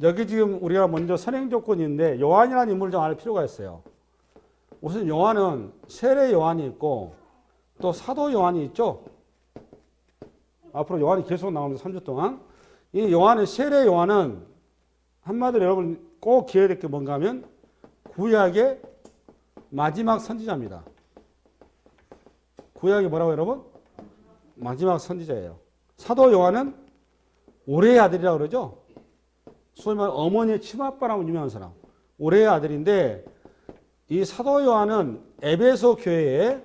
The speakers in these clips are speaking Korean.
여기 지금 우리가 먼저 선행 조건이 있는데 요한이라는 인물을 좀 알 필요가 있어요. 우선 요한은 세례 요한이 있고 또 사도 요한이 있죠. 앞으로 요한이 계속 나오면서 3주 동안 이 요한의 세례 요한은 한마디로 여러분 꼭 기억해야 될 게 뭔가 하면 구약의 마지막 선지자입니다. 구약이 뭐라고 여러분? 마지막 선지자예요. 사도 요한은 올해의 아들이라고 그러죠. 소위 말해 어머니의 치맛바라고 유명한 사람. 올해의 아들인데 이 사도 요한은 에베소 교회에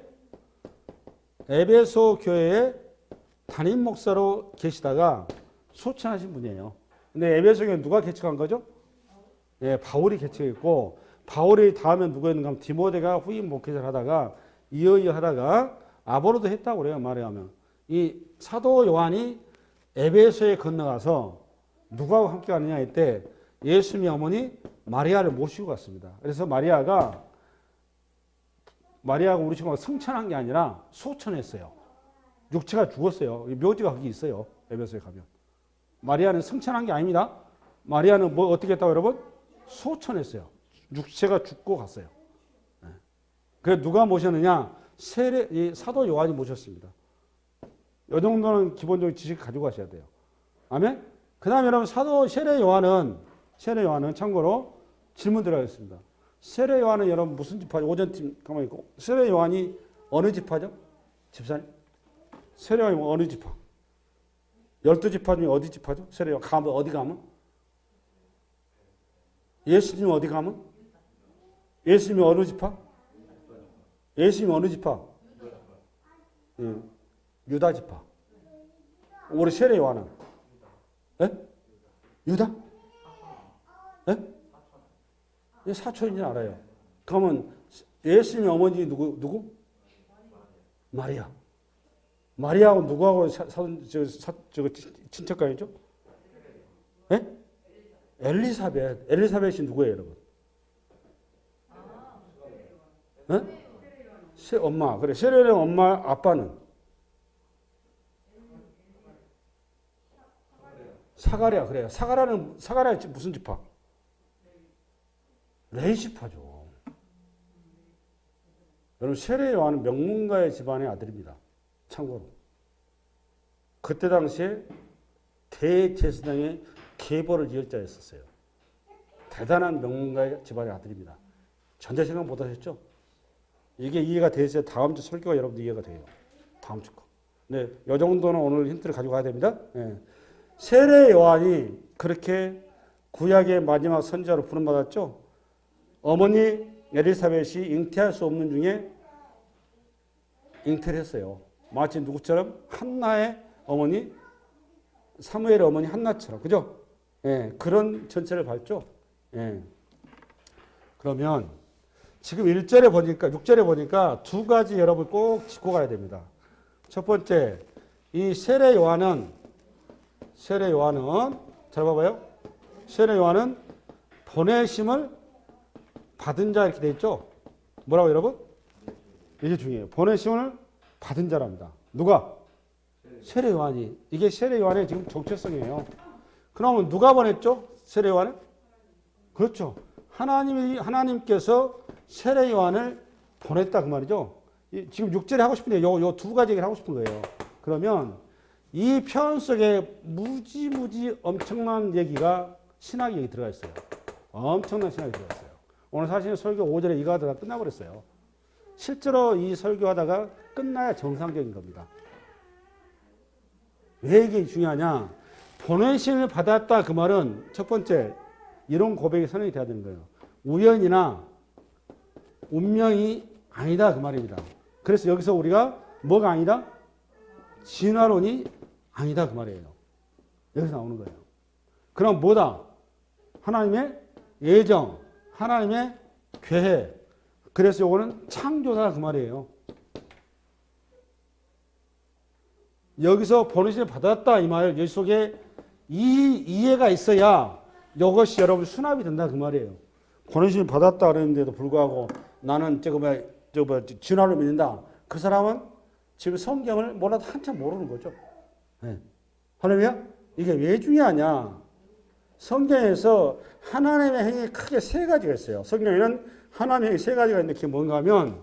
담임 목사로 계시다가 소천하신 분이에요. 근데 에베소 교회 누가 개척한 거죠? 예, 바울이 개척했고 바울이 다음에 누구였는가 하면 디모데가 후임 목회자를 하다가 이어이어 하다가 아볼로도 했다고 그래요. 말하면 이 사도 요한이 에베소에 건너가서 누구하고 함께 가느냐 이때 예수님의 어머니 마리아를 모시고 갔습니다. 그래서 마리아가 우리 친구가 승천한 게 아니라 소천했어요. 육체가 죽었어요. 묘지가 거기 있어요. 에베소에 가면. 마리아는 승천한 게 아닙니다. 마리아는 뭐 어떻게 했다고 여러분? 소천했어요. 육체가 죽고 갔어요. 그래서 누가 모셨느냐? 이 사도 요한이 모셨습니다. 이 정도는 기본적인 지식 가지고 가셔야 돼요. 아멘? 그 다음에 여러분 세례 요한은 참고로 질문 드려야겠습니다. 세례 요한은 여러분 무슨 지파죠? 오전팀 가만히 있고. 세례 요한이 어느 지파죠? 집사님? 세례 요한이 어느 지파? 12지파 중에 어디 지파죠? 세례 요한 가면 어디 가면? 예수님 어디 가면? 예수님이 어느 지파? 예수님이 어느 지파? 예, 유다 지파. 우리 세례 요한은? 예? 유다? 예? 사촌인지 알아요. 그러면 예수님의 어머니 누구? 마리아. 마리아하고 누구하고 친척간이죠? 예? 엘리사벳이 누구예요, 여러분? 예? 엄마. 그래. 세례의 엄마, 아빠는? 사가랴. 그래요. 사가랴 무슨 지파? 레위 지파죠. 여러분, 세례 요한은 명문가의 집안의 아들입니다. 참고로. 그때 당시에 대제사장의 계보를 이을 자였었어요. 대단한 명문가의 집안의 아들입니다. 전자생각 못 하셨죠? 이게 이해가 되세요. 다음 주 설교가 여러분들 이해가 돼요. 다음 주 거. 네, 이 정도는 오늘 힌트를 가지고 가야 됩니다. 네. 세례 요한이 그렇게 구약의 마지막 선지자로 부름받았죠. 어머니 엘리사벳이 잉태할 수 없는 중에 잉태를 했어요. 마치 누구처럼? 한나의 어머니, 사무엘의 어머니 한나처럼. 그죠? 예, 그런 전체를 밟죠. 예. 그러면 지금 6절에 보니까 두 가지 여러분 꼭 짚고 가야 됩니다. 첫 번째, 이 세례 요한은 잘 봐봐요. 세례 요한은 보내심을 받은 자 이렇게 돼 있죠. 뭐라고 여러분? 이게 중요해요. 보내심을 받은 자랍니다. 누가? 세례 요한이. 이게 세례 요한의 지금 정체성이에요. 그러면 누가 보냈죠? 세례 요한을? 그렇죠. 하나님께서 세례 요한을 보냈다 그 말이죠. 지금 6절에 하고 싶은데 요 두 가지 얘기를 하고 싶은 거예요. 그러면 이 편 속에 무지 엄청난 얘기가 신학 얘기 들어가 있어요. 엄청난 신학이 들어가 있어요. 오늘 사실 설교 5절에 이거 하다가 끝나버렸어요. 실제로 이 설교하다가 끝나야 정상적인 겁니다. 왜 이게 중요하냐? 보내심을 받았다 그 말은 첫 번째 이런 고백이 선언이 돼야 되는 거예요. 우연이나 운명이 아니다 그 말입니다. 그래서 여기서 우리가 뭐가 아니다? 진화론이 아니다 그 말이에요. 여기서 나오는 거예요. 그럼 뭐다? 하나님의 예정, 하나님의 계획. 그래서 요거는 창조다 그 말이에요. 여기서 보내심을 받았다 이 말, 여기 속에 이 이해가 있어야 이것이 여러분 수납이 된다 그 말이에요. 보내심을 받았다 그랬는데도 불구하고 나는 진화를 믿는다. 그 사람은 지금 성경을 몰라도 한참 모르는 거죠. 네. 할렐루야? 이게 왜 중요하냐? 성경에서 하나님의 행위 크게 세 가지가 있어요. 성경에는 하나님의 행위 세 가지가 있는데 그게 뭔가 하면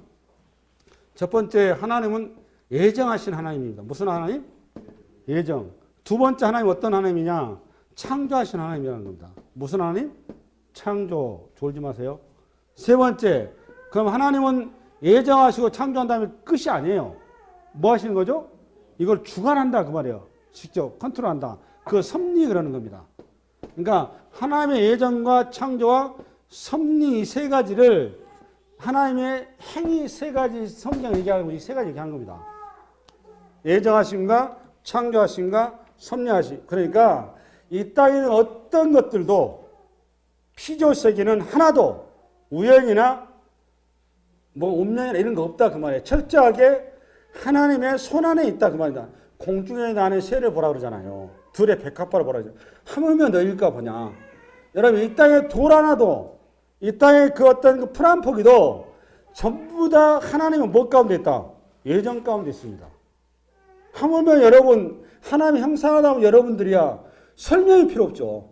첫 번째 하나님은 예정하신 하나님입니다. 무슨 하나님? 예정. 두 번째 하나님 어떤 하나님이냐? 창조하신 하나님이라는 겁니다. 무슨 하나님? 창조. 졸지 마세요. 세 번째, 그럼 하나님은 예정하시고 창조한 다음에 끝이 아니에요. 뭐 하시는 거죠? 이걸 주관한다 그 말이에요. 직접 컨트롤한다. 그 섭리 그러는 겁니다. 그러니까 하나님의 예정과 창조와 섭리 이 세 가지를 하나님의 행위 세 가지 성경 얘기하고 이 세 가지 얘기하는 겁니다. 예정하심과 창조하심과 섭리하심. 그러니까 이 땅에 있는 어떤 것들도 피조세계는 하나도 우연이나 뭐 운명이나 이런 거 없다 그 말이에요. 철저하게 하나님의 손안에 있다 그 말이다. 공중에 나는 새를 보라 그러잖아요. 들의 백합화를 보라 그러잖아요. 하물며 너희일까 보냐. 여러분 이 땅에 돌 하나도 이 땅에 그 어떤 그 풀 한 포기도 전부 다 하나님의 뭐 가운데 있다? 예정 가운데 있습니다. 하물며 여러분 하나님의 형상하다면 여러분들이야 설명이 필요 없죠.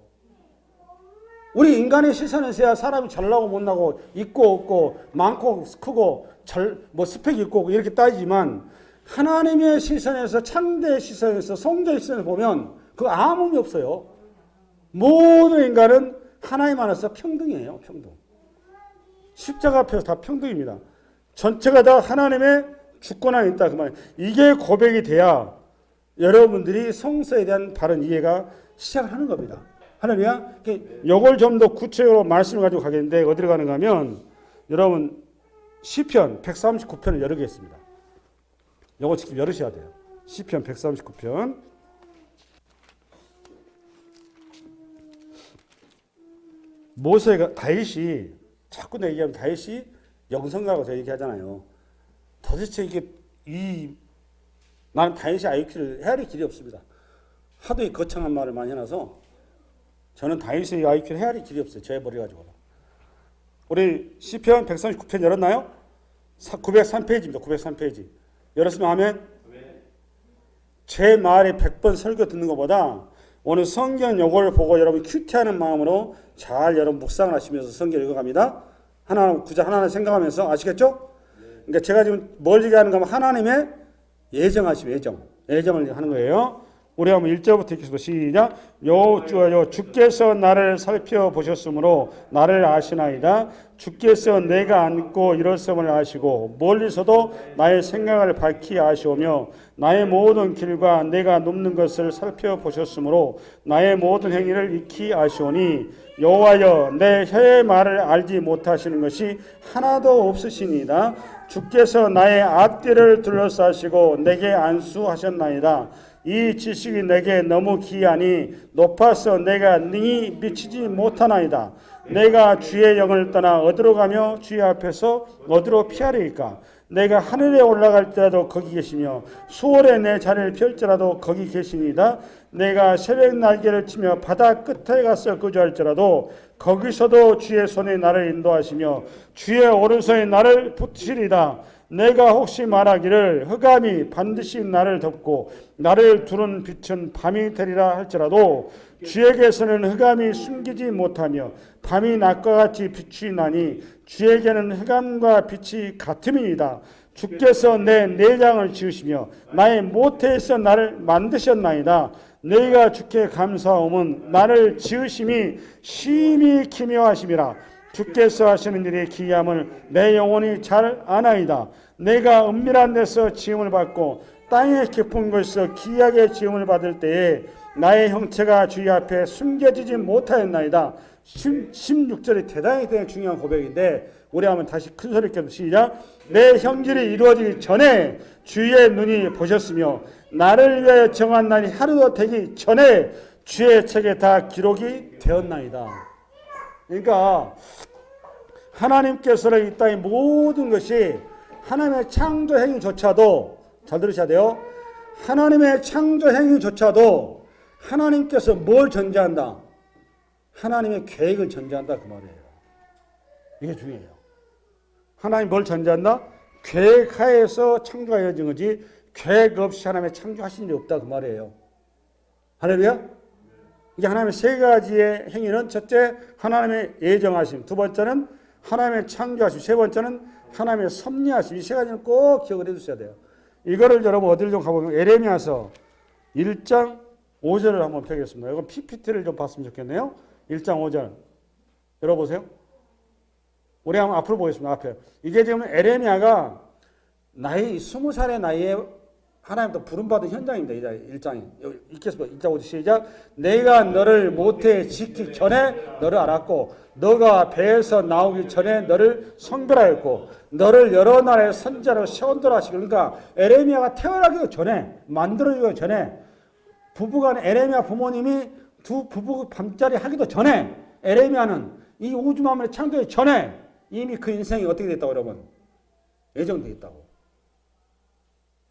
우리 인간의 시선에서야 사람이 잘나고 못나고 있고 없고 많고 크고 뭐 스펙이 있고 없고 이렇게 따지지만 하나님의 시선에서 창대의 시선에서 성자의 시선에서 보면 그거 아무 의미 없어요. 모든 인간은 하나님 안에서 평등이에요. 평등. 십자가 앞에서 다 평등입니다. 전체가 다 하나님의 주권 안에 있다 그 말이에요. 이게 고백이 돼야 여러분들이 성서에 대한 바른 이해가 시작을 하는 겁니다. 할렐루야. 이걸 좀 더 구체적으로 말씀을 가지고 가겠는데 어디로 가는가 하면 여러분 시편 139편을 열으겠습니다. 이거 지금 열으셔야 돼요. 시편 139편. 모세가 다윗이 자꾸 내 얘기하면 다윗이 영성가라고 저 얘기하잖아요. 도대체 이게 나는 다윗의 IQ를 헤아릴 길이 없습니다. 하도 이 거창한 말을 많이 해놔서 저는 다윗의 IQ를 헤아릴 길이 없어요. 저 해버려가지고. 우리 시편 139편 열었나요? 903페이지입니다. 903페이지. 열었으면 아멘? 제 말에 100번 설교 듣는 것보다 오늘 성경 요걸 보고 여러분 큐티하는 마음으로 잘 여러분 묵상을 하시면서 성경 읽어갑니다. 구절 하나하나 생각하면서 아시겠죠? 그러니까 제가 지금 뭘 얘기하는가 하면 하나님의 예정하심, 예정을 하는 거예요. 우리 한번 1절부터 읽겠습니다. 시작. 주께서 나를 살펴보셨으므로 나를 아시나이다. 주께서 내가 앉고 일어섬을 아시고 멀리서도 나의 생각을 밝히 아시오며 나의 모든 길과 내가 눕는 것을 살펴보셨으므로 나의 모든 행위를 익히 아시오니 여호와여 내 혀의 말을 알지 못하시는 것이 하나도 없으시니이다. 주께서 나의 앞뒤를 둘러싸시고 내게 안수하셨나이다. 이 지식이 내게 너무 기이하니 높아서 내가 능히 미치지 못하나이다. 내가 주의 영을 떠나 어디로 가며 주의 앞에서 어디로 피하리이까? 내가 하늘에 올라갈 때라도 거기 계시며 수월에 내 자리를 펼지라도 거기 계시니이다. 내가 새벽 날개를 치며 바다 끝에 가서 거주할지라도 거기서도 주의 손이 나를 인도하시며 주의 오른손이 나를 붙이리이다. 내가 혹시 말하기를 흑암이 반드시 나를 덮고 나를 두른 빛은 밤이 되리라 할지라도 주에게서는 흑암이 숨기지 못하며 밤이 낮과 같이 빛이 나니 주에게는 흑암과 빛이 같음이니이다. 주께서 내 내장을 지으시며 나의 모태에서 나를 만드셨나이다. 너희가 주께 감사함은 나를 지으심이 심히 기묘하심이라. 주께서 하시는 일이 기이함을 내 영혼이 잘 아나이다. 내가 은밀한 데서 지음을 받고 땅의 깊은 곳에서 기이하게 지음을 받을 때에 나의 형체가 주의 앞에 숨겨지지 못하였나이다. 16절이 대단히 중요한 고백인데 우리 한번 다시 큰 소리 있게 시작. 내 형질이 이루어지기 전에 주의 눈이 보셨으며 나를 위하여 정한 날이 하루도 되기 전에 주의 책에 다 기록이 되었나이다. 그러니까 하나님께서는 이 땅의 모든 것이 하나님의 창조 행위조차도 잘 들으셔야 돼요. 하나님의 창조 행위조차도 하나님께서 뭘 전제한다? 하나님의 계획을 전제한다 그 말이에요. 이게 중요해요. 하나님 뭘 전제한다? 계획하에서 창조가 이루어진 거지 계획 없이 하나님의 창조하신 일이 없다 그 말이에요. 할렐루야? 이게 하나님의 세 가지의 행위는 첫째 하나님의 예정하심, 두 번째는 하나님의 창조하심, 세 번째는 하나님의 섭리하심. 이 세 가지는 꼭 기억을 해두셔야 돼요. 이거를 여러분 어디를 좀 가보면 에레미야서 1장 5절을 한번 펴겠습니다. 이건 PPT를 좀 봤으면 좋겠네요. 1장 5절 열어보세요. 우리 한번 앞으로 보겠습니다. 앞에. 이게 지금 에레미야가 나이 20살의 나이에 하나님도 부름받은 현장입니다. 1장이. 읽겠습니다. 1장 5절 시작. 내가 너를 모태에 짓기 전에 너를 알았고 너가 배에서 나오기 전에 너를 성별하였고 너를 여러 나라의 선지자로 세운도라 하시고. 그러니까 에레미야가 태어나기 전에 만들어지기 전에 부부간에 에레미야 부모님이 두 부부 밤자리 하기도 전에 에레미야는 이 우주 만물의 창조의 전에 이미 그 인생이 어떻게 됐다고 여러분? 예정되어 있다고.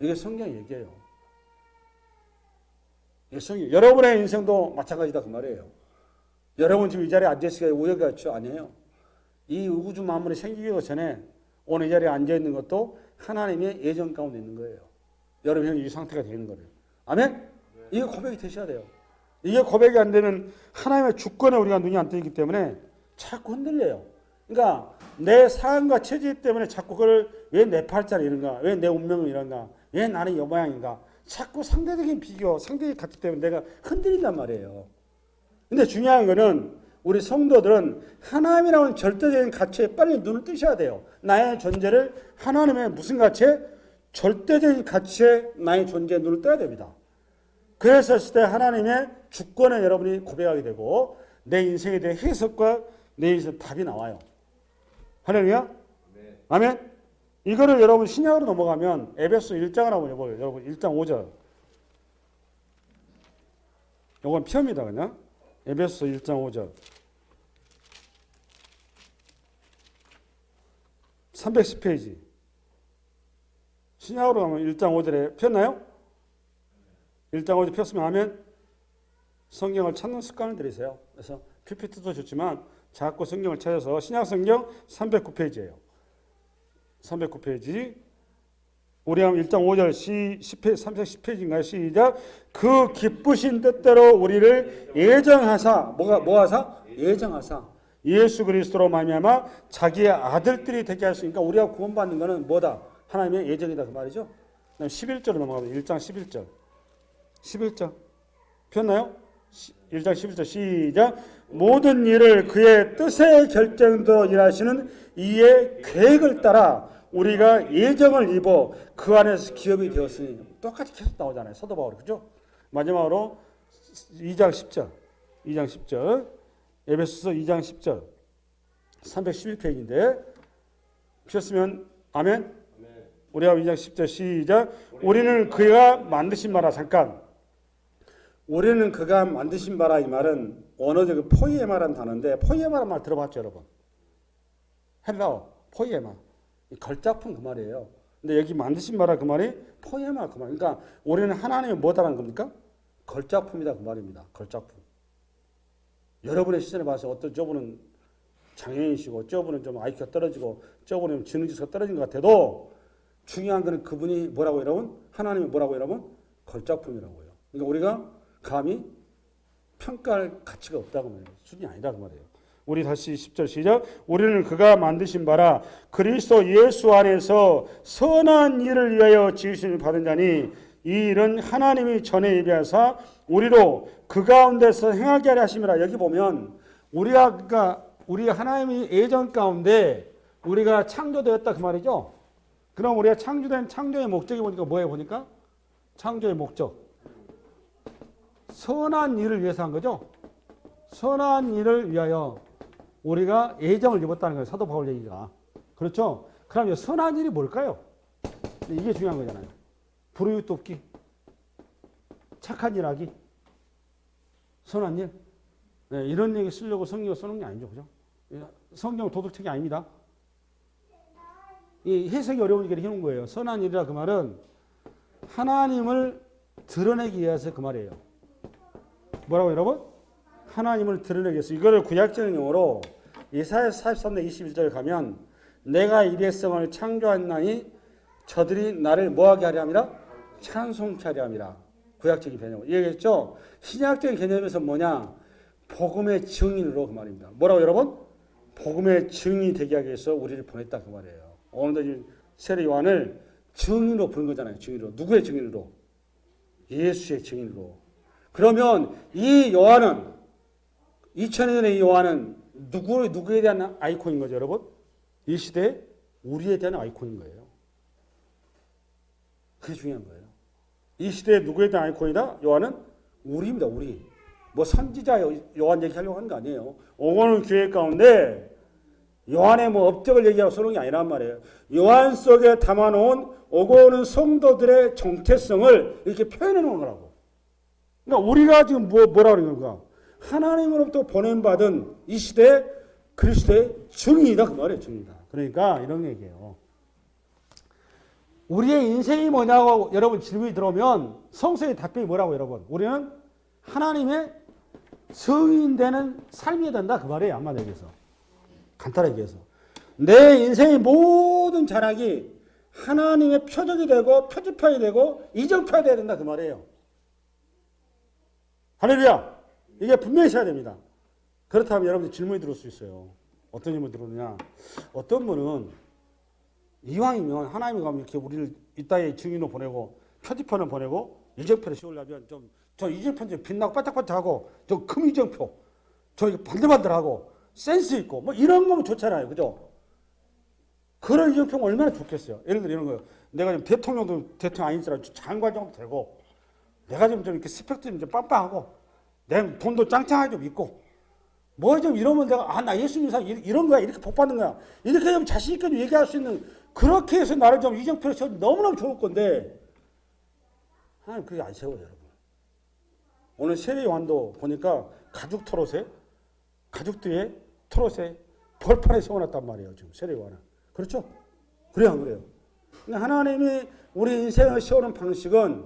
이게 성경의 얘기예요. 이게 성경. 여러분의 인생도 마찬가지다 그 말이에요. 여러분 지금 이 자리에 앉아있으니까 우연이죠? 아니에요. 이 우주 만물이 생기기 전에 오늘 이 자리에 앉아있는 것도 하나님의 예정 가운데 있는 거예요. 여러분이 이 상태가 되는 거예요. 아멘? 이게 고백이 되셔야 돼요. 이게 고백이 안 되면 하나님의 주권에 우리가 눈이 안 뜨기 때문에 자꾸 흔들려요. 그러니까 내 상황과 처지 때문에 자꾸 그걸 왜 내 팔자를 이런가? 왜 내 운명은 이런가? 왜 나는 이 모양인가? 자꾸 상대적인 비교, 상대적인 가치 때문에 내가 흔들린단 말이에요. 근데 중요한 거는 우리 성도들은 하나님이라는 절대적인 가치에 빨리 눈을 뜨셔야 돼요. 나의 존재를 하나님의 무슨 가치에? 절대적인 가치에 나의 존재에 눈을 떠야 됩니다. 그래서 했을 때 하나님의 주권에 여러분이 고백하게 되고 내 인생에 대한 해석과 내 인생 답이 나와요. 할렐루야? 네. 아멘? 이거를 여러분 신약으로 넘어가면 에베소 1장을 한번 해봐요. 여러분 1장 5절. 이건 표입니다. 그냥. 에베소 1장 5절. 310페이지. 신약으로 가면 1장 5절에 폈나요? 1장 5절 폈으면 하면 성경을 찾는 습관을 들이세요. 그래서 PPT도 좋지만 자꾸 성경을 찾아서 신약 성경 309페이지예요. 309페이지. 우리 한번 1장 5절 310페이지인가요? 시작. 그 기쁘신 뜻대로 우리를 예정하사 뭐 하사? 예정하사 예수 그리스도로 말미암아 자기의 아들들이 되게 하시니까 우리가 구원받는 것은 뭐다? 하나님의 예정이다 그 말이죠. 그다음 11절로 넘어가면 1장 11절. 11절. 폈나요? 1장 11절 시작. 모든 일을 그의 뜻의 결정도 일하시는 이의 계획을 따라 우리가 예정을 입어 그 안에서 기업이 되었으니. 똑같이 계속 나오잖아요. 사도 바울. 그죠? 마지막으로 2장 10절. 2장 10절. 에베소서 2장 10절. 311페이지인데 폈으면 아멘. 우리가 2장 10절 시작. 우리는 그가 만드신 바라. 잠깐. 우리는 그가 만드신 바라 이 말은 언어적 포이에마라는 단어인데 포이에마라는 말 들어봤죠 여러분? 헬라어 포이에마. 걸작품 그 말이에요. 근데 여기 만드신 바라 그 말이 포이에마 그 말. 그러니까 우리는 하나님이 뭐다라는 겁니까? 걸작품이다 그 말입니다. 걸작품. 여러분의 시선에 봐서 어떤 저분은 장애인이시고 저분은 좀 IQ가 떨어지고 저분은 지능지수가 떨어진 것 같아도 중요한 것은 그분이 뭐라고 여러분? 하나님이 뭐라고 여러분? 걸작품이라고요. 그러니까 우리가 감히 평가할 가치가 없다고 말해요. 수준이 아니다 그 말이에요. 우리 다시 10절 시작. 우리는 그가 만드신 바라 그리스도 예수 안에서 선한 일을 위하여 지으심을 받은 자니 이 일은 하나님이 전에 예비하사 우리로 그 가운데서 행하게 하려 하심이라. 여기 보면 우리가 그러니까 우리 하나님이 예정 가운데 우리가 창조되었다 그 말이죠. 그럼 우리가 창조된 창조의 목적이 보니까 뭐예요? 보니까 창조의 목적. 선한 일을 위해서 한 거죠. 선한 일을 위하여 우리가 예정을 입었다는 거예요. 사도 바울 얘기가. 그렇죠? 그럼 선한 일이 뭘까요? 이게 중요한 거잖아요. 불의웃 돕기, 착한 일 하기, 선한 일. 네, 이런 얘기 쓰려고 성경을 써놓은 게 아니죠. 그죠? 성경 도덕책이 아닙니다. 이 해석이 어려우니까 이렇게 해놓은 거예요. 선한 일이라 그 말은 하나님을 드러내기 위해서 그 말이에요. 뭐라고 여러분? 하나님을 드러내기 위해서. 이거를 구약적인 용어로 이사야서 43장 21절에 가면 내가 이 백성을 창조하나니 저들이 나를 뭐하게 하려 함이라? 찬송케 하려 함이라. 구약적인 개념. 이해했죠? 신약적인 개념에서 뭐냐? 복음의 증인으로 그 말입니다. 뭐라고 여러분? 복음의 증인이 되게 하기 위해서 우리를 보냈다 그 말이에요. 오늘도 세례 요한을 증인으로 부른 거잖아요. 증인으로. 누구의 증인으로? 예수의 증인으로. 그러면 이 요한은 2000년의 이 요한은 누구에 대한 아이콘인 거죠, 여러분? 이 시대에 우리에 대한 아이콘인 거예요. 그게 중요한 거예요. 이 시대에 누구에 대한 아이콘이다? 요한은 우리입니다, 우리. 뭐 선지자 요한 얘기하려고 하는 거 아니에요. 오고는 교회 가운데 요한의 뭐 업적을 얘기하고 쓰는 게 아니란 말이에요. 요한 속에 담아놓은 오고는 성도들의 정체성을 이렇게 표현해 놓은 거라고. 그러니까 우리가 지금 뭐라 그러는 건가? 하나님으로부터 보냄받은 이 시대 그리스도의 증인이다 그 말이에요. 증인이다. 그러니까 이런 얘기예요. 우리의 인생이 뭐냐고 여러분 질문이 들어오면 성서의 답변이 뭐라고 여러분? 우리는 하나님의 증인되는 삶이 된다 그 말이에요. 한마디로 얘기해서. 간단하게 얘기해서. 내 인생의 모든 자락이 하나님의 표적이 되고 표지판이 되고 이정표가 돼야 된다 그 말이에요. 할렐루야. 이게 분명히 있어야 됩니다. 그렇다면 여러분들 질문이 들어올 수 있어요. 어떤 질문이 들어오느냐. 어떤 분은 이왕이면 하나님이 가면 이렇게 우리를 이 땅에 증인으로 보내고 표지판을 보내고 이정표를 씌우려면 저 이정표 좀 빛나고 반짝반짝하고 저 금 이정표 저 이거 반들반들하고 센스 있고 뭐 이런 거면 좋잖아요. 그죠? 그런 이정표가 얼마나 좋겠어요. 예를 들어 이런 거예요. 내가 지금 대통령 아니지만 장관 정도 되고 내가 좀 이렇게 스펙도 좀 빵빵하고 내 돈도 짱짱하게 좀 있고 뭐 좀 이러면 내가 나 예수님 상 이런 거야 이렇게 복 받는 거야 이렇게 좀 자신 있게 좀 얘기할 수 있는 그렇게 해서 나를 좀 이정표를 세워 너무너무 좋을 건데 하나님 그게 안 세워요 여러분. 오늘 세례 요한도 보니까 가죽 뒤에 트롯에 벌판에 세워놨단 말이에요 지금 세례 요한은. 그렇죠? 그래요 안 그래요? 근데 하나님이 우리 인생을 세우는 방식은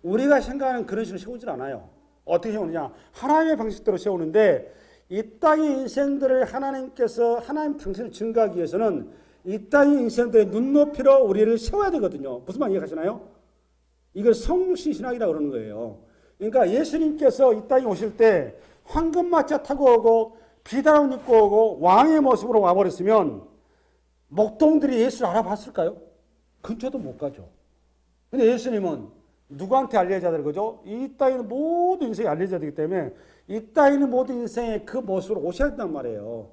우리가 생각하는 그런 식으로 세우질 않아요. 어떻게 세우느냐? 하나님의 방식대로 세우는데 이 땅의 인생들을 하나님께서 하나님 당신을 증거하기 위해서는 이 땅의 인생들의 눈높이로 우리를 세워야 되거든요. 무슨 말 이해하시나요? 이걸 성육신 신학이라고 그러는 거예요. 그러니까 예수님께서 이 땅에 오실 때 황금마차 타고 오고 비단옷 입고 오고 왕의 모습으로 와버렸으면 목동들이 예수를 알아봤을까요? 근처도 못 가죠. 근데 예수님은 누구한테 알려져야 되는 거죠? 이 땅에 있는 모든 인생이 알려져야 되기 때문에 이 땅에 있는 모든 인생의 그 모습으로 오셔야 된단 말이에요.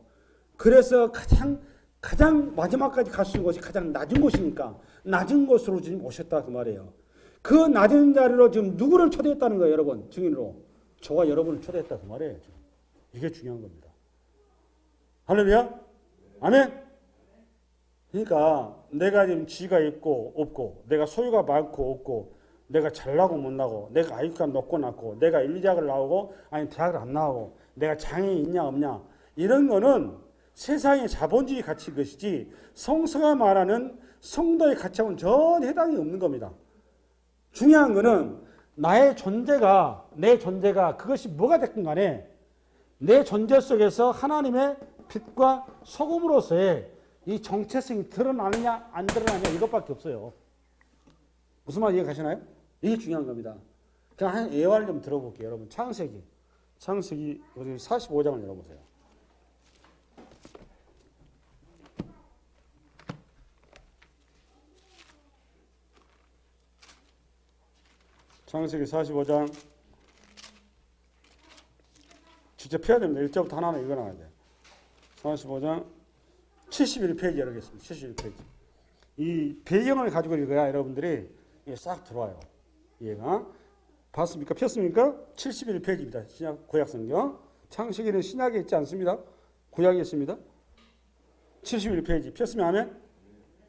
그래서 가장 마지막까지 갈 수 있는 곳이 가장 낮은 곳이니까 낮은 곳으로 지금 오셨다 그 말이에요. 그 낮은 자리로 지금 누구를 초대했다는 거예요, 여러분? 증인으로. 저와 여러분을 초대했다 그 말이에요. 지금. 이게 중요한 겁니다. 할렐루야? 아멘? 그러니까 내가 지금 지가 있고 없고 내가 소유가 많고 없고 내가 잘나고 못나고 내가 IQ가 높고 낮고 내가 1, 2학을 나오고 아니 대학을 안 나오고 내가 장애이 있냐 없냐 이런 거는 세상의 자본주의 가치인 것이지 성서가 말하는 성도의 가치하고는 전혀 해당이 없는 겁니다. 중요한 거는 나의 존재가 내 존재가 그것이 뭐가 됐든 간에 내 존재 속에서 하나님의 빛과 소금으로서의 이 정체성이 드러나느냐 안 드러나느냐 이것밖에 없어요. 무슨 말 이해가시나요? 이게 중요한 겁니다. 그냥 한 예화를 좀 들어볼게요. 여러분 창세기 45장을 열어보세요. 창세기 45장 직접 펴야 됩니다. 1절부터 하나하나 읽어나가야 돼요. 45장 71페이지 열겠습니다. 71페이지. 이 배경을 가지고 읽어야 여러분들이 싹 들어와요. 이해가. 봤습니까? 폈습니까? 71페이지입니다. 신약 구약성경. 창세기는 신약에 있지 않습니다. 구약에 있습니다. 71페이지. 폈으면 하면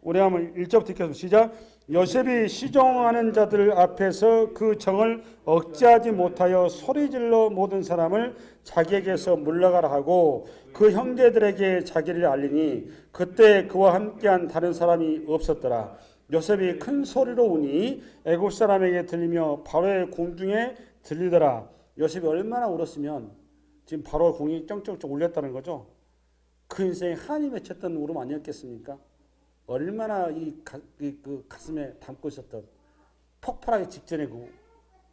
우리 한번 1절부터 읽겠습니다. 시작. 요셉이 시종하는 자들 앞에서 그 정을 억제하지 못하여 소리질러 모든 사람을 자기에게서 물러가라 하고 그 형제들에게 자기를 알리니 그때 그와 함께한 다른 사람이 없었더라. 요셉이 큰 소리로 우니 애굽 사람에게 들리며 바로의 궁중에 들리더라. 요셉이 얼마나 울었으면 지금 바로 궁이 쩡쩡쩡 울렸다는 거죠. 그 인생에 하나님이 쳤던 울음 아니었겠습니까? 얼마나 그 가슴에 담고 있었던 폭발하기 직전에 그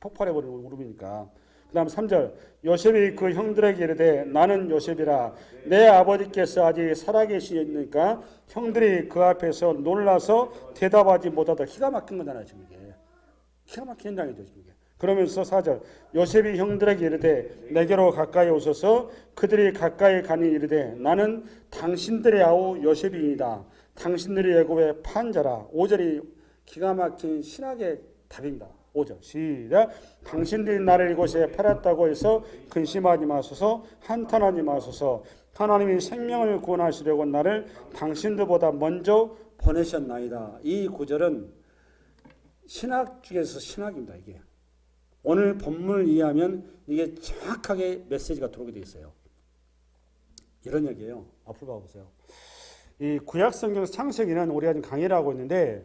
폭발해버리는 울음이니까 그 다음 3절 요셉이 그 형들에게 이르되 나는 요셉이라 내 아버지께서 아직 살아계시니까 형들이 그 앞에서 놀라서 대답하지 못하다. 기가 막힌 거잖아요 지금 이게. 기가 막힌 현장이죠 지금 이게. 그러면서 4절 요셉이 형들에게 이르되 내게로 가까이 오소서. 그들이 가까이 가니 이르되 나는 당신들의 아우 요셉이니이다. 당신들이 애굽의 판자라. 5절이 기가 막힌 신학의 답입니다. 5절 시작. 당신들이 나를 이곳에 팔았다고 해서 근심하지 마소서. 한탄하지 마소서. 하나님이 생명을 구원하시려고 나를 당신들보다 먼저 보내셨나이다. 이 구절은 신학 중에서 신학입니다. 이게 오늘 본문을 이해하면 이게 정확하게 메시지가 들어오게 되어 있어요. 이런 얘기예요. 앞으로 봐보세요. 이 구약성경 창세기는 우리가 지금 강의를 하고 있는데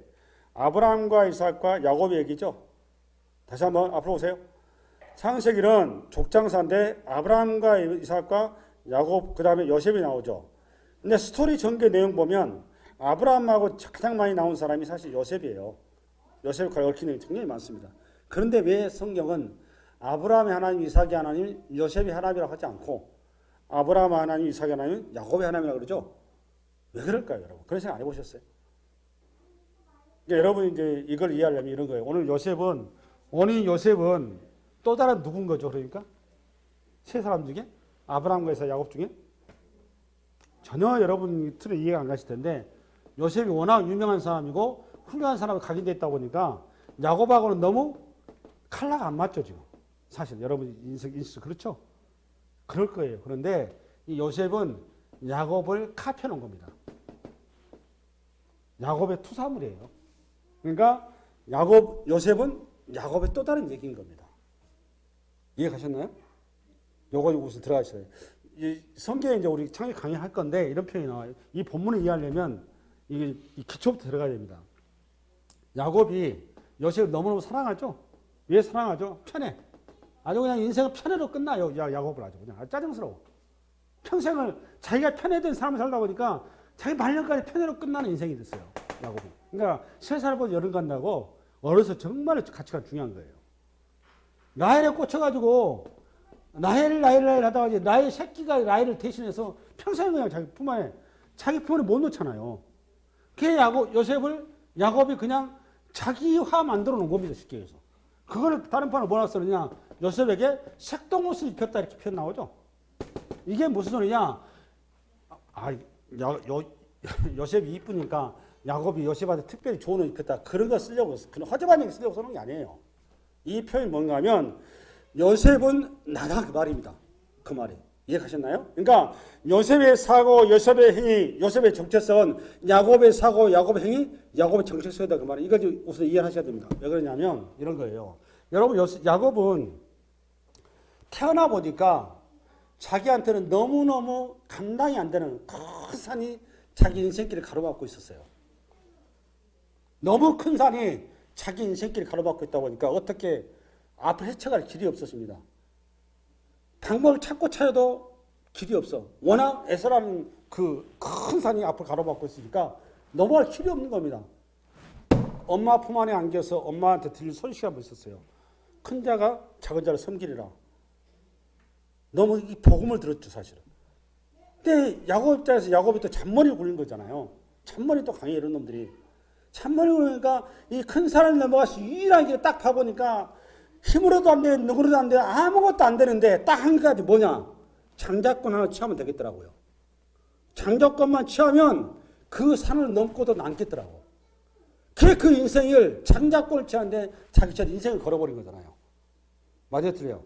아브라함과 이삭과 야곱의 얘기죠. 다시 한번 앞으로 오세요. 창세기는 족장사인데 아브라함과 이삭과 야곱 그 다음에 요셉이 나오죠. 근데 스토리 전개 내용 보면 아브라함하고 가장 많이 나온 사람이 사실 요셉이에요. 요셉과 얽힌 내용이 굉장히 많습니다. 그런데 왜 성경은 아브라함의 하나님, 이삭의 하나님, 요셉의 하나님이라고 하지 않고 아브라함의 하나님, 이삭의 하나님, 야곱의 하나님이라고 그러죠? 왜 그럴까요, 여러분? 그런 생각 안 해보셨어요? 그러니까 여러분 이제 이걸 이해하려면 이런 거예요. 오늘 요셉은 또 다른 누군 거죠? 그러니까 세 사람 중에 아브라함과 이삭, 야곱 중에 전혀 여러분 틀에 이해가 안 가실 텐데 요셉이 워낙 유명한 사람이고 훌륭한 사람을 각인됐다 보니까 야곱하고는 너무 칼라가 안 맞죠 지금. 사실 여러분 인식 그렇죠? 그럴 거예요. 그런데 이 요셉은 야곱을 카피해 놓은 겁니다. 야곱의 투사물이에요. 그러니까 요셉은 야곱의 또 다른 얘기인 겁니다. 이해 가셨나요? 요거 우선 들어가셔야 돼요. 이 성경에 이제 우리 창의 강의할 건데 이런 표현이 나와요. 이 본문을 이해하려면 이 기초부터 들어가야 됩니다. 야곱이 요셉을 너무너무 사랑하죠? 왜 사랑하죠? 편해. 아주 그냥 인생은 편해로 끝나요. 야곱을 아주 그냥 짜증스러워. 평생을 자기가 편해된 삶을 살다 보니까 자기 말년까지 편해로 끝나는 인생이 됐어요. 야곱이. 그러니까 3살보다 여름 간다고 어려서 정말 가치가 중요한 거예요. 라헬에 꽂혀가지고 라헬 하다가 이제 라헬 새끼가 라헬을 대신해서 평생 그냥 자기 품 안에 못 놓잖아요. 그 요셉을 야곱이 그냥 자기화 만들어 놓은 겁니다. 쉽게 해서. 그거를 다른 판을 뭐라 쓰느냐. 요셉에게 색동옷을 입혔다 이렇게 표현 나오죠. 이게 무슨 소리냐. 요셉이 이쁘니까 야곱이 요셉한테 특별히 좋은 옷 입혔다. 그런 거 쓰려고, 그런 허접한 얘기 쓰려고 쓰는 게 아니에요. 이 표현이 뭔가 하면 요셉은 나다 그 말입니다. 그 말이. 이해가셨나요? 그러니까 요셉의 사고, 요셉의 행위, 요셉의 정체성은 야곱의 사고, 야곱의 행위, 야곱의 정체성이다 그 말이에요. 이거 우선 이해하셔야 됩니다. 왜 그러냐면 이런 거예요. 여러분 야곱은 태어나 보니까 자기한테는 너무너무 감당이 안 되는 큰 산이 자기 인생길을 가로막고 있었어요. 너무 큰 산이 자기 인생길을 가로막고 있다 보니까 어떻게 앞을 헤쳐갈 길이 없었습니다. 방법을 찾고 찾아도 길이 없어. 워낙 에서라는 그 큰 산이 앞을 가로막고 있으니까 넘어갈 길이 없는 겁니다. 엄마 품 안에 안겨서 엄마한테 들릴 소리가 뭐 있었어요. 큰 자가 작은 자를 섬기리라. 너무 이 복음을 들었죠 사실은. 근데 야곱 입장에서 야곱이 또 잔머리를 굴린 거잖아요. 잔머리 또 강해 이런 놈들이. 잔머리 굴리니까 이 큰 산을 넘어가서 유일한 길을 딱 봐보니까 힘으로도 안 돼, 누구로도 안 돼, 아무것도 안 되는데 딱 한 가지 뭐냐? 장자권 하나 취하면 되겠더라고요. 장자권만 취하면 그 산을 넘고도 남겠더라고. 그 인생을 장자권을 취하는데 자기처럼 인생을 걸어버린 거잖아요. 맞아요, 틀려요?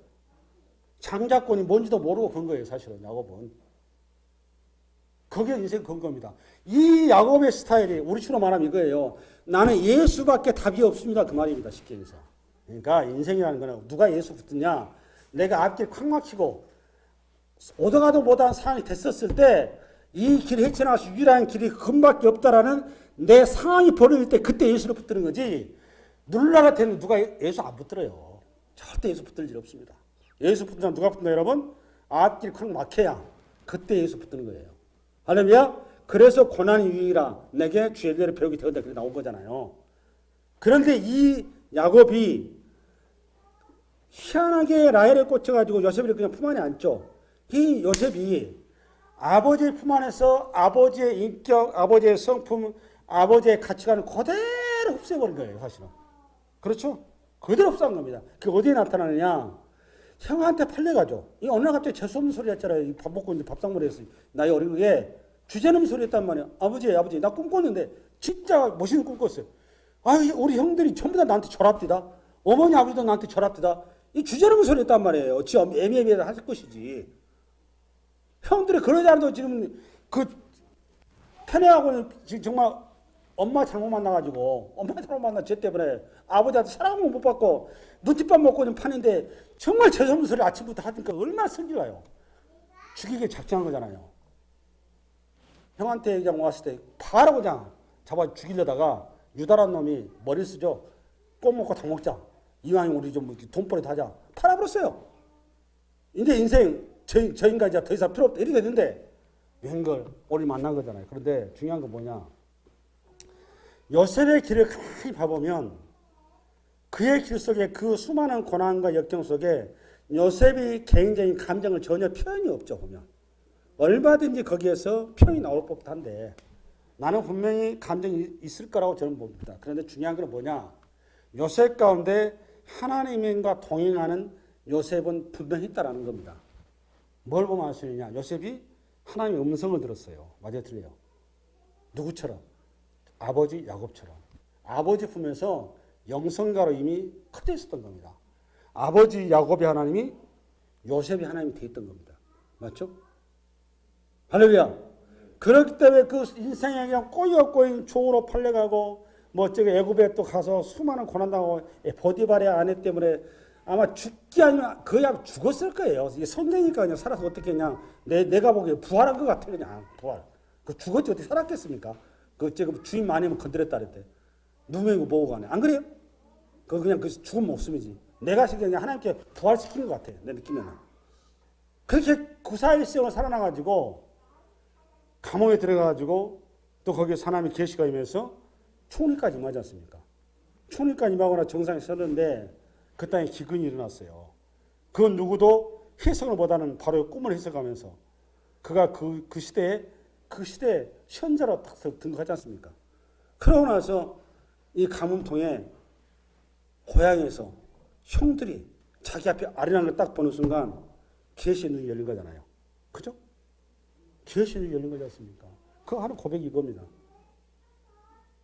장자권이 뭔지도 모르고 건 거예요, 사실은 야곱은. 그게 인생 건 겁니다. 이 야곱의 스타일이 우리처럼 말하면 이거예요. 나는 예수밖에 답이 없습니다. 그 말입니다, 쉽게 해서. 그러니까 인생이라는 거는 누가 예수 붙느냐, 내가 앞길 콱 막히고 오다가도 못한 상황이 됐었을 때 이 길을 헤쳐나가서 유일한 길이 그것밖에 없다라는 내 상황이 벌어질 때 그때 예수를 붙드는 거지. 눌러라 되는 누가 예수 안 붙들어요. 절대 예수 붙들 일 없습니다. 예수 붙는 사람 누가 붙나 여러분? 앞길 콱 막혀야 그때 예수 붙드는 거예요. 할렐루야. 그래서 고난이 유익이라 내게 주의 은혜를 배우게 되었다 그렇게 나온 거잖아요. 그런데 이 야곱이 희한하게 라헬에 꽂혀가지고 요셉을 그냥 품 안에 안죠. 이 요셉이 아버지의 품 안에서 아버지의 인격, 아버지의 성품, 아버지의 가치관을 그대로 흡수해버린 거예요, 사실은. 그렇죠? 그대로 흡수한 겁니다. 그게 어디에 나타나느냐? 형한테 팔려가죠. 이 어느 날 갑자기 재수없는 소리 했잖아요. 밥 먹고 이제 밥상머리 했어요. 나이 어린 게 주제넘 소리 했단 말이야. 아버지, 나 꿈꿨는데 진짜 멋있는 꿈 꿨어요. 우리 형들이 전부 다 나한테 절합디다. 어머니, 아버지도 나한테 절합디다. 이 주제넘은 소리 했단 말이에요. 지 애미애미해서 하실 것이지. 형들이 그러지 않아도 지금 그 편애하고는 지금 정말 엄마 잘못 만나가지고 엄마 잘못 만나 쟤 때문에 아버지한테 사랑을 못 받고 눈칫밥 먹고 좀 파는데 정말 재수없는 소리 아침부터 하니까 얼마나 성질나요. 죽이게 작정한 거잖아요. 형한테 그냥 왔을 때 바로 그냥 잡아 죽이려다가 유다란 놈이 머리 쓰죠. 꼭 먹고 다 먹자. 이왕 우리 좀 돈벌이도 하자. 팔아버렸어요. 이제 인생 저 인간 이제 더 이상 필요 없다. 이렇게 됐는데 웬걸 우리 만난 거잖아요. 그런데 중요한 건 뭐냐. 요셉의 길을 가만히 봐보면 그의 길 속에 그 수많은 고난과 역경 속에 요셉이 개인적인 감정을 전혀 표현이 없죠. 보면 얼마든지 거기에서 표현이 나올 법도 한데 나는 분명히 감정이 있을 거라고 저는 봅니다. 그런데 중요한 건 뭐냐. 요셉 가운데 하나님과 동행하는 요셉은 분명히 있다라는 겁니다. 뭘 보면 알 수 있느냐. 요셉이 하나님의 음성을 들었어요. 맞아요, 틀려요? 누구처럼? 아버지 야곱처럼. 아버지 품에서 영성가로 이미 커져 있었던 겁니다. 아버지 야곱의 하나님이 요셉의 하나님이 돼 있던 겁니다. 맞죠? 할렐루야. 그렇기 때문에 그 인생에 그냥 꼬이고 종으로 팔려가고 애굽에 또 가서 수많은 고난당하고 보디발의 아내 때문에 아마 죽기 아니면 거의 죽었을 거예요. 이게 성경이니까 그냥 살아서 어떻게 그냥 내가 보기에 부활한 것 같아. 그냥 부활. 그 죽었지 어떻게 살았겠습니까? 그 지금 주인 많이면 건드렸다 그랬대. 누명이고 뭐고 가네. 안 그래요? 그냥 그 죽은 목숨이지. 내가 그냥 하나님께 부활시킨 것 같아. 내 느낌에는. 그렇게 구사일생을 살아나가지고 감옥에 들어가가지고 또 거기에 사람이 계시가 임해서 총리까지 임하지 않습니까? 총리까지 임하거나 정상에 서는데 그 땅에 기근이 일어났어요. 그건 누구도 해석을 못하는 바로 꿈을 해석하면서 그가 그 시대에 현자로 딱 등극하지 않습니까? 그러고 나서 이 가뭄통에 고향에서 형들이 자기 앞에 아련한 걸 딱 보는 순간 계시의 눈이 열린 거잖아요. 그죠? 계시의 눈이 열린 거지 않습니까? 그거 하는 고백이 이겁니다.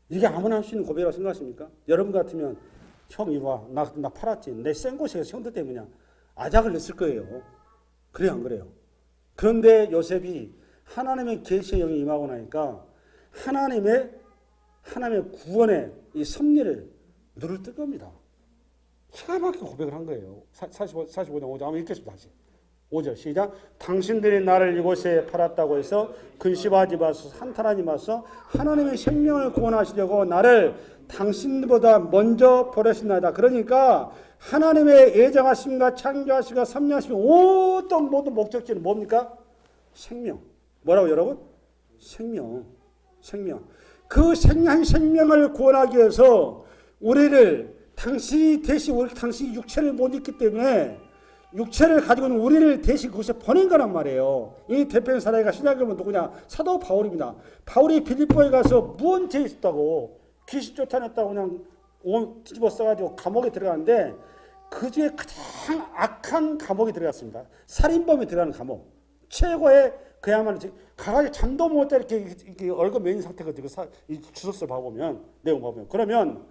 이게 아무나 할 수 있는 고백이라고 생각하십니까? 여러분 같으면 형 이리 와. 나 팔았지. 내 센 곳에서 형들 때문이야. 아작을 냈을 거예요. 그래요 안 그래요? 그런데 요셉이 하나님의 계시의 영이 임하고 나니까 하나님의 구원의 이 섭리를 눈을 뜰 겁니다. 기가 막히게 고백을 한 거예요. 45장 5절 한번 읽겠습니다. 다시. 5절 시작. 당신들이 나를 이곳에 팔았다고 해서 근심하지 마소서 한탄하지 마소서 하나님의 생명을 구원하시려고 나를 당신보다 먼저 보내신나이다. 그러니까 하나님의 예정하심과 창조하심과 섭리하심 모든 목적지는 뭡니까? 생명. 뭐라고 여러분? 생명. 그 생명을 구원하기 위해서 우리를 당신이 육체를 못 입기 때문에 육체를 가지고 있는 우리를 대신 그곳에 보낸 거란 말이에요. 이 대표적인 사례가 신약이면 누구냐? 사도 바울입니다. 바울이 빌립보에 가서 무언 죄 있었다고 귀신 쫓아냈다고 그냥 뒤집어 써가지고 감옥에 들어갔는데 그 중에 가장 악한 감옥에 들어갔습니다. 살인범이 들어가는 감옥. 최고의 그야말로 가가지고 잠도 못 자 이렇게 얼굴 메인 상태거든요. 이 주석서 봐보면 내용 봐보면 그러면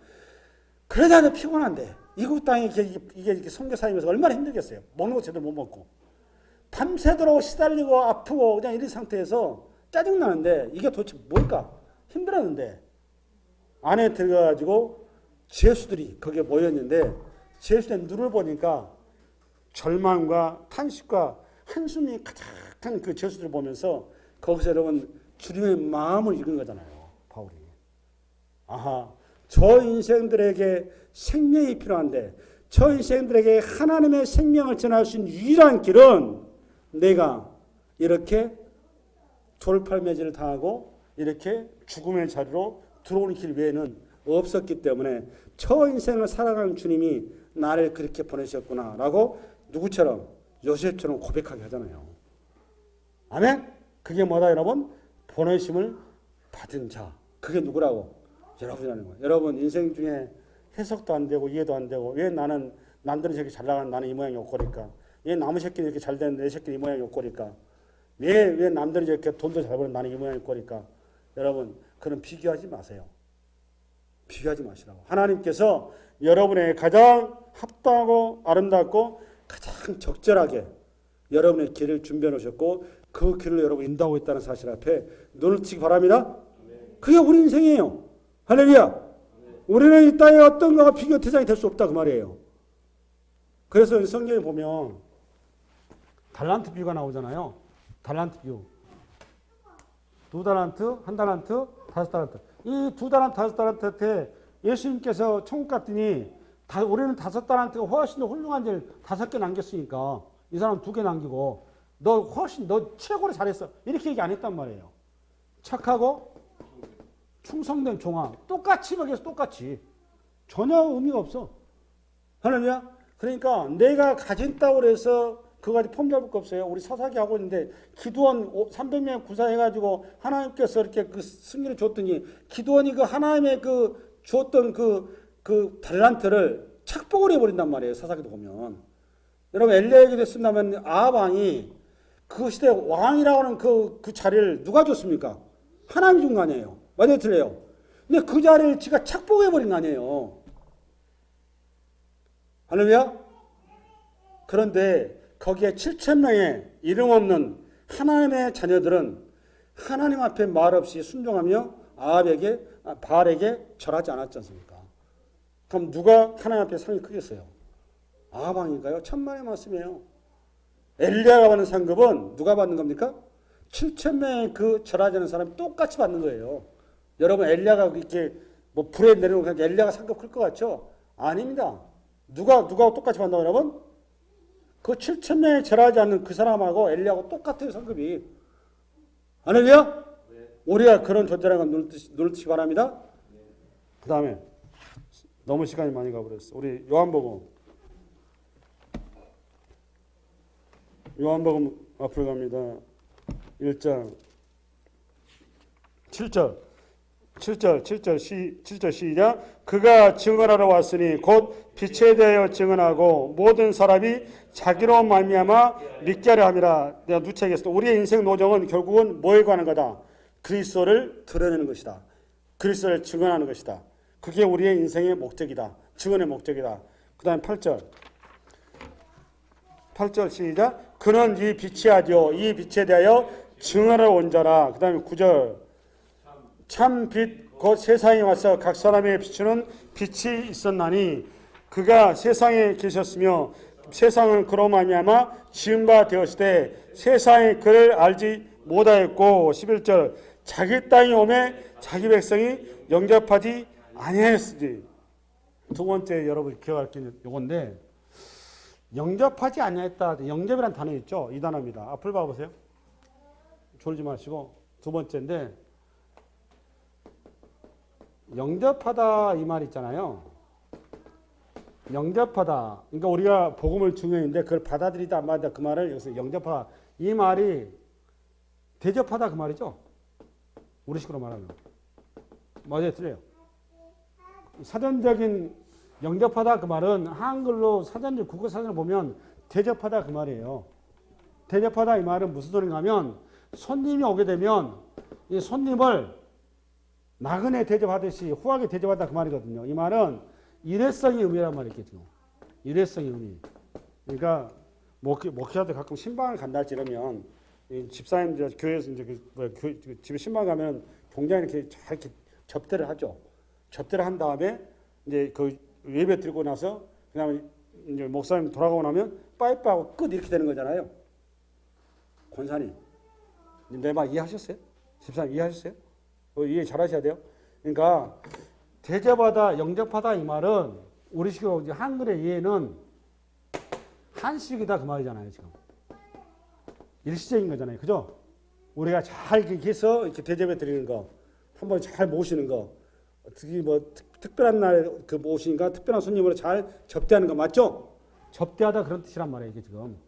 그러다 피곤한데 이국 땅에 이게 선교사님에서 얼마나 힘들겠어요. 먹는 거 제대로 못 먹고 밤새도록 시달리고 아프고 그냥 이런 상태에서 짜증나는데 이게 도대체 뭘까? 힘들었는데 안에 들어가가지고 죄수들이 거기에 모였는데 죄수의 눈을 보니까 절망과 탄식과 한숨이 가득한 그 죄수들을 보면서 거기서 여러분 주님의 마음을 읽은 거잖아요. 바울이. 아하. 저 인생들에게 생명이 필요한데 저 인생들에게 하나님의 생명을 전할 수 있는 유일한 길은 내가 이렇게 돌팔매질을 당하고 이렇게 죽음의 자리로 들어오는 길 외에는 없었기 때문에 저 인생을 살아가는 주님이 나를 그렇게 보내셨구나라고 누구처럼 요셉처럼 고백하게 하잖아요. 아멘? 그게 뭐다 여러분? 보내심을 받은 자. 그게 누구라고? 여러분이라는 거예요. 여러분 인생 중에 해석도 안 되고 이해도 안 되고 왜 나는 남들은 저렇게 잘 나가는 나는 이 모양이 없고니까 왜 남의 새끼는 이렇게 잘 되는데 내 새끼는 이 모양이 없고니까 왜 남들은 저렇게 돈도 잘 버는 나는 이 모양이 없고니까 여러분 그런 비교하지 마세요. 비교하지 마시라고. 하나님께서 여러분의 가장 합당하고 아름답고 가장 적절하게 여러분의 길을 준비해 놓으셨고 그 길을 여러분 인도하고 있다는 사실 앞에 눈을 뜨시기 바랍니다. 그게 우리 인생이에요. 할렐루야. 우리는 이 땅에 어떤 거가 비교 대상이 될 수 없다 그 말이에요. 그래서 성경에 보면 달란트 비유가 나오잖아요. 달란트 비유. 2달란트, 1달란트, 5달란트. 이 2달란트, 5달란트한테 예수님께서 천국 갔더니 우리는 5달란트가 훨씬 더 훌륭한 일 5개 남겼으니까 이 사람 2개 남기고 너 최고로 잘했어. 이렇게 얘기 안 했단 말이에요. 착하고 충성된 종아. 똑같이 먹여서 똑같이. 전혀 의미가 없어. 할렐루야. 그러니까 내가 가진다고 해서 그거 가지고 폼잡을 거 없어요. 우리 사사기 하고 있는데 기드원 300명 구사해가지고 하나님께서 이렇게 그 승리를 줬더니 기드원이 그 하나님의 그 주었던 그 달란트를 착복을 해버린단 말이에요. 사사기도 보면. 여러분 엘리야에게 됐습니다면 아합 왕이 그 시대 왕이라고 하는 그 자리를 누가 줬습니까? 하나님이 준 거 아니에요. 맞아요, 틀려요. 근데 그 자리를 지가 착복해버린 거 아니에요. 할렐루야? 그런데 거기에 7,000명의 이름 없는 하나님의 자녀들은 하나님 앞에 말없이 순종하며 바알에게 절하지 않았지 않습니까? 그럼 누가 하나님 앞에 상이 크겠어요? 아합 왕인가요? 천만의 말씀이에요. 엘리야가 받는 상급은 누가 받는 겁니까? 7,000명의 그 절하지 않은 사람이 똑같이 받는 거예요. 여러분 엘리야가 이렇게 뭐 불에 내려오고 엘리야가 상급 클 것 같죠? 아닙니다. 누가 똑같이 받는다고 여러분? 그 7,000명이 절하지 않는 그 사람하고 엘리야하고 똑같아요, 상급이. 할렐루야? 우리가 그런 존재라는 걸 눈을 뜨시기 바랍니다. 그 다음에 너무 시간이 많이 가버렸어. 우리 요한복음 앞으로 갑니다. 1장 7절 시작. 그가 증언하러 왔으니 곧 빛에 대하여 증언하고 모든 사람이 자기로 말미암아 믿게 하려 함이라. 내가 누차겠습니다. 우리의 인생 노정은 결국은 뭐에 관한 거다? 그리스도를 드러내는 것이다. 그리스도를 증언하는 것이다. 그게 우리의 인생의 목적이다. 증언의 목적이다. 그 다음에 8절 시작. 그는 이 빛이 하디오 이 빛에 대하여 증언하러 온 자라. 그 다음에 9절 참 빛 곧 세상에 와서 각 사람에게 비추는 빛이 있었나니 그가 세상에 계셨으며 세상은 그로 말미암아 지은 바 되었으되 세상이 그를 알지 못하였고 11절 자기 땅이 오매 자기 백성이 영접하지 아니하였으니. 두 번째 여러분 기억할 게 요건데 영접하지 아니하였다. 영접이라는 단어 있죠. 이 단어입니다. 앞을 봐보세요. 졸지 마시고 두 번째인데 영접하다 이 말 있잖아요. 영접하다. 그러니까 우리가 복음을 중요한데 그걸 받아들이다 안 받아들이다 그 말을 여기서 영접하다. 이 말이 대접하다 그 말이죠. 우리식으로 말하면. 맞아요, 틀려요. 사전적인 영접하다 그 말은 한글로 사전적 국어 사전을 보면 대접하다 그 말이에요. 대접하다 이 말은 무슨 소리인가 하면 손님이 오게 되면 이 손님을 나그네 대접하듯이 후하게 대접하다 그 말이거든요. 이 말은 일회성의 의미란 말이겠죠. 일회성의 의미. 그러니까 목회자들 가끔 신방을 간다 할지 이러면 집사님들 교회에서 이제 집에 신방 가면 굉장히 이렇게 잘 이렇게 접대를 하죠. 접대를 한 다음에 이제 그 예배 드리고 나서 그다음에 이제 목사님 돌아가고 나면 빠이빠이하고 끝 이렇게 되는 거잖아요. 권사님, 내 말 이해하셨어요? 집사님 이해하셨어요? 이해 잘 하셔야 돼요. 그러니까 대접하다, 영접하다 이 말은 우리식으로 이제 한글의 이해는 한식이다 그 말이잖아요. 지금 일시적인 거잖아요. 그죠? 우리가 잘 이렇게 해서 이렇게 대접해 드리는 거, 한번 잘 모시는 거, 특히 뭐 특별한 날에 그 모시니까 특별한 손님으로 잘 접대하는 거 맞죠? 접대하다 그런 뜻이란 말이에요, 이게 지금.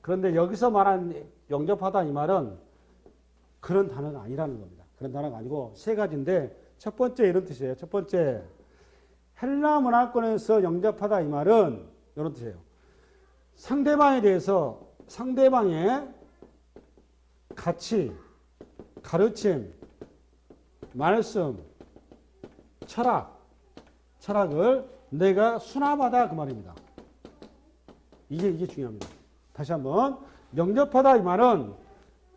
그런데 여기서 말한 영접하다 이 말은 그런 단어가 아니라는 겁니다. 그런 단어가 아니고 세 가지인데 첫 번째 이런 뜻이에요. 첫 번째 헬라 문화권에서 영접하다 이 말은 이런 뜻이에요. 상대방에 대해서 상대방의 가치, 가르침, 말씀, 철학을 내가 수납하다 그 말입니다. 이게 중요합니다. 다시 한번 영접하다 이 말은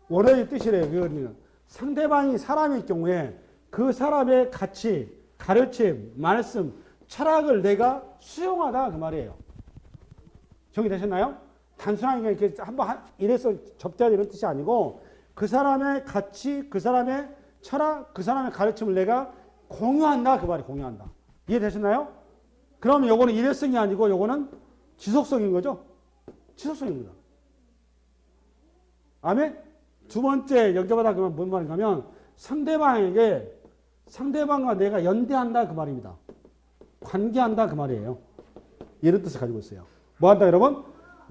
원어의 뜻이래요. 그거는 상대방이 사람일 경우에 그 사람의 가치, 가르침, 말씀, 철학을 내가 수용하다 그 말이에요. 정리되셨나요? 단순하게 이렇게 한번 이래서 접대하다 이런 뜻이 아니고 그 사람의 가치, 그 사람의 철학, 그 사람의 가르침을 내가 공유한다 그 말이에요. 공유한다. 이해되셨나요? 그러면 요거는 일회성이 아니고 요거는 지속성인 거죠? 지속성입니다. 아멘? 두 번째 영접하다 그러면 뭔 말인가 하면 상대방과 내가 연대한다 그 말입니다. 관계한다 그 말이에요. 이런 뜻을 가지고 있어요. 뭐 한다 여러분?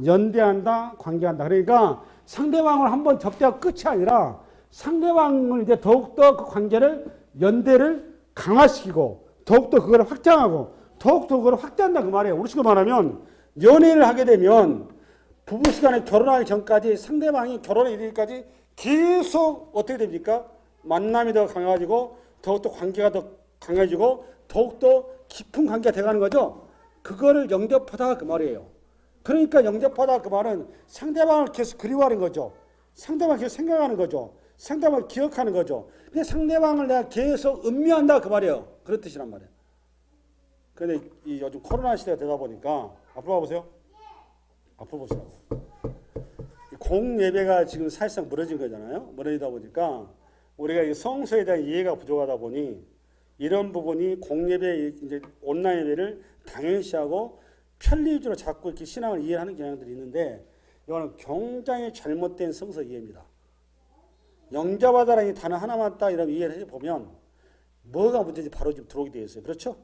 연대한다, 관계한다. 그러니까 상대방을 한번 접대하고 끝이 아니라 상대방을 이제 더욱더 그 관계를 연대를 강화시키고 더욱더 그걸 확장하고 더욱더 그걸 확대한다 그 말이에요. 우리 식으로 말하면 연애를 하게 되면 부부 시간에 결혼하기 전까지 상대방이 결혼에 이르기까지 계속 어떻게 됩니까? 만남이 더 강해지고 더욱더 관계가 더 강해지고 더욱더 깊은 관계가 돼가는 거죠. 그거를 영접하다 그 말이에요. 그러니까 영접하다 그 말은 상대방을 계속 그리워하는 거죠. 상대방을 계속 생각하는 거죠. 상대방을 기억하는 거죠. 근데 상대방을 내가 계속 음미한다 그 말이에요. 그런 뜻이란 말이에요. 그런데 이 요즘 코로나 시대가 되다 보니까 앞으로 봐보세요. 앞으로 보시라고. 공예배가 지금 사실상 무너진 거잖아요. 무너지다 보니까 우리가 이 성서에 대한 이해가 부족하다 보니 이런 부분이 공예배 이제 온라인 예배를 당연시하고 편리 위주로 자꾸 이렇게 신앙을 이해하는 경향들이 있는데 이거는 굉장히 잘못된 성서 이해입니다. 영접하다라는 단어 하나만 딱 이런 이해를 해보면 뭐가 문제인지 바로 지금 들어오게 되어 있어요. 그렇죠?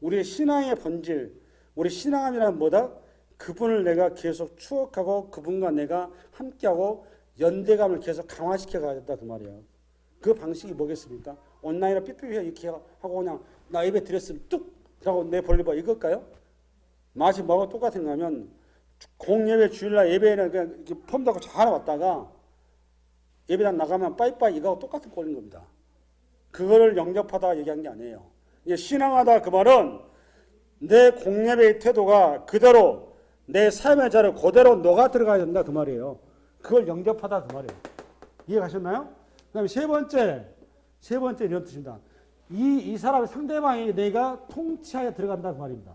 우리의 신앙의 본질, 우리 신앙이란 뭐다? 그분을 내가 계속 추억하고 그분과 내가 함께하고 연대감을 계속 강화시켜 가야 된다 그 말이에요. 그 방식이 뭐겠습니까? 온라인으로 삐삐삐 이렇게 하고 그냥 나 예배 드렸으면 뚝 하고 내 볼일 봐 이걸까요? 맛이 뭐가 똑같은가 하면 공예배 주일날 예배는 그냥 이렇게 폼다고 잘 왔다가 예배당 나가면 빠이빠이 이거하고 똑같은 꼴인 겁니다. 그거를 영접하다 얘기한 게 아니에요. 이게 신앙하다 그 말은 내 공예배의 태도가 그대로 내 삶의 자를 그대로 녹아 들어가야 된다 그 말이에요. 그걸 영접하다 그 말이에요. 이해가셨나요? 그 다음에 세 번째 이런 뜻입니다. 이 사람의 상대방이 내가 통치하에 들어간다 그 말입니다.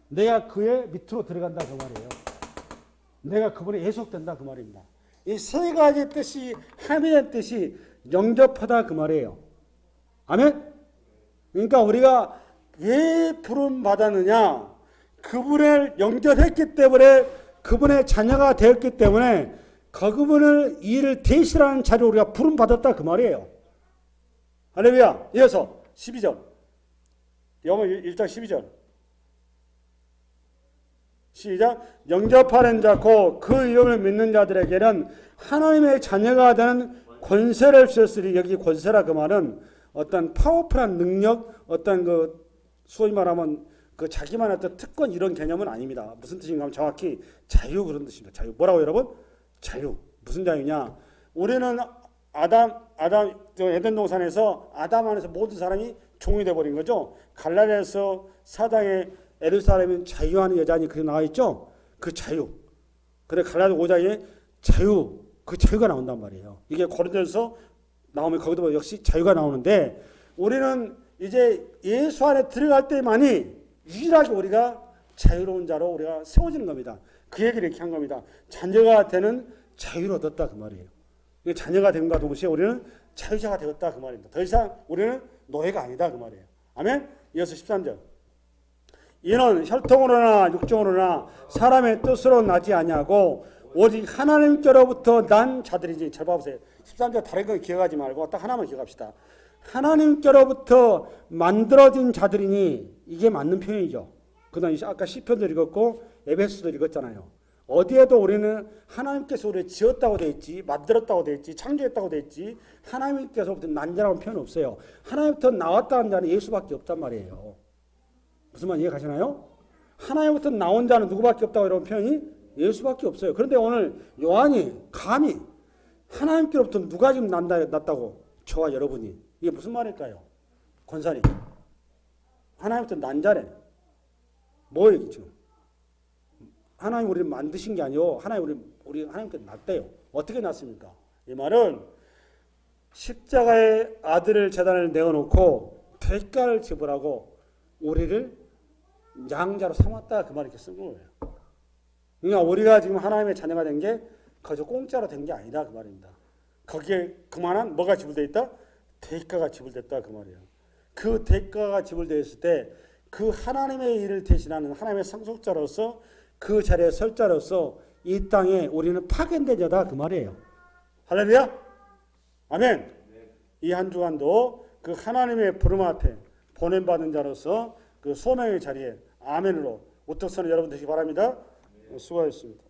내가 그의 밑으로 들어간다 그 말이에요. 내가 그분에 예속된다 그 말입니다. 이 세 가지 뜻이 합의된 뜻이 영접하다 그 말이에요. 아멘? 그러니까 우리가 왜 부름 받았느냐? 그분을 영접했기 때문에 그분의 자녀가 되었기 때문에 그분을 이를 대신하는 자리로 우리가 부름 받았다 그 말이에요. 할렐루야. 이어서 12절. 영어 1장 12절. 시작. 영접하는 자 곧 그 이름을 믿는 자들에게는 하나님의 자녀가 되는 권세를 주셨으니 여기 권세라 그 말은 어떤 파워풀한 능력, 어떤 그 소위 말하면 그 자기만의 어떤 특권 이런 개념은 아닙니다. 무슨 뜻인가 하면 정확히 자유 그런 뜻입니다. 자유. 뭐라고 여러분? 자유. 무슨 자유냐? 우리는 에덴 동산에서 아담 안에서 모든 사람이 종이 돼 버린 거죠. 갈라디아서 4장에 에루살렘은 자유하는 여자니 그게 나와 있죠. 그 자유. 그래 갈라디아 5장에 자유. 그 자유가 나온단 말이에요. 이게 고린도서 나오면 거기도 역시 자유가 나오는데 우리는 이제 예수 안에 들어갈 때만이 유일하게 우리가 자유로운 자로 우리가 세워지는 겁니다. 그 얘기를 이렇게 한 겁니다. 자녀가 되는 자유를 얻었다 그 말이에요. 자녀가 된과 동시에 우리는 자유자가 되었다 그 말입니다. 더 이상 우리는 노예가 아니다 그 말이에요. 아멘? 이어서 13절. 이는 혈통으로나 육정으로나 사람의 뜻으로 나지 아니하고 오직 하나님께로부터 난 자들이지. 잘 봐보세요. 13절 다른 건 기억하지 말고 딱 하나만 기억합시다. 하나님께로부터 만들어진 자들이니 이게 맞는 표현이죠. 그다음 아까 시편도 읽었고 에베소도 읽었잖아요. 어디에도 우리는 하나님께서 우리를 지었다고 돼 있지, 만들었다고 돼 있지, 창조했다고 돼 있지, 하나님께서부터 난 자라는 표현 없어요. 하나님부터 나왔다는 자는 예수밖에 없단 말이에요. 무슨 말 이해 가시나요? 하나님부터 나온 자는 누구밖에 없다고 이런 표현이 예수밖에 없어요. 그런데 오늘 요한이 감히 하나님께로부터 누가 지금 났다고 저와 여러분이 이게 무슨 말일까요? 권사님 하나님부터 난 자래. 뭐예요 이게 지금? 하나님 우리를 만드신 게 아니요. 하나님 우리 하나님께 났대요. 어떻게 났습니까? 이 말은 십자가의 아들을 제단을 내어놓고 대가를 지불하고 우리를 양자로 삼았다 그 말을 이렇게 쓴 거예요. 그러니까 우리가 지금 하나님의 자녀가 된 게 그저 공짜로 된 게 아니다 그 말입니다. 거기에 그만한 뭐가 지불되어 있다? 대가가 지불됐다 그 말이에요. 그 대가가 지불되었을 때 그 하나님의 일을 대신하는 하나님의 상속자로서 그 자리에 설 자로서 이 땅에 우리는 파견된 자다 그 말이에요. 할렐루야. 아멘. 이 한 주간도 그 하나님의 부름 앞에 보냄받은 자로서 그 소명의 자리에 아멘으로 우뚝 서는 여러분 되시기 바랍니다. 수고하셨습니다.